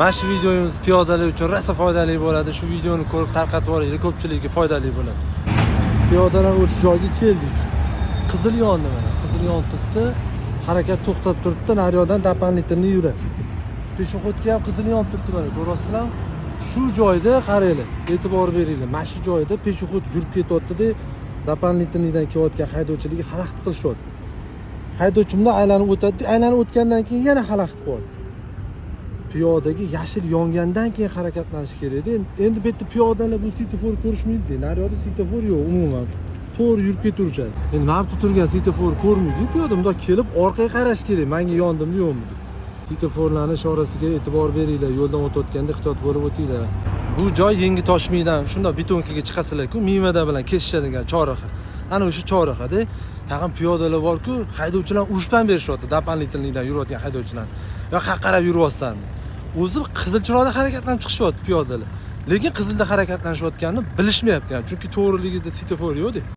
Mana shu videomiz piyodalar uchun rosa foydali bo'ladi. Shu videoni ko'rib tarqatib yuboringlar, ko'pchilikka foydali bo'ladi. Piyodalar o'tish joyiga keldik. Qizil yondi mana. Qizil yon turibdi. Harakat to'xtab turibdi. Naryodan dapanlitrni yuradi. Peshobxodga ham qizil yon turibdi mana. Ko'rasizlar? Shu joyda qaranglar, e'tibor beringlar. Mana shu joyda peshobxod yurib ketyapti-da, dapanlitrnidan kelayotgan haydovchilarga xalaqit qilishyapti. Haydovchimdan aylanib o'tadi, aylanib o'tgandan keyin yana xalaqit qo'yadi. Piyodaga yashil yongandan keyin harakatlanish kerak edi. Endi bu yerda piyodalar bu svetofor ko'rishmaydi. Naryoqda svetofor yo'q umuman. To'g'ri yurib ketaverishadi. Endi mana bu turgan svetofor ko'rmaydi. Piyoda bundoq kelib orqaga qarash kerak. Menga yondimmi yo'qmi deb. Svetoforlarning ishorasiga e'tibor beringlar. Yo'ldan o'tayotganda ehtiyot bo'lib o'tinglar. Bu joy yengi toshmaydan shundoq betonkaga chiqasizlar-ku, mivada bilan kesishadigan chorraha. Ana o'sha chorrahada tag'in piyodalar bor-ku, haydovchilar urushdan berishyapti, dapanlitrnidan yurayotgan haydovchilar. Yo qarab yuryapsan. O'zi qizil chiroqda harakatlanib chiqishyapti piyodalar. Lekin qizilda harakatlanishayotganini bilishmayapti ham, chunki to'g'riligida svetofor yo'q-da.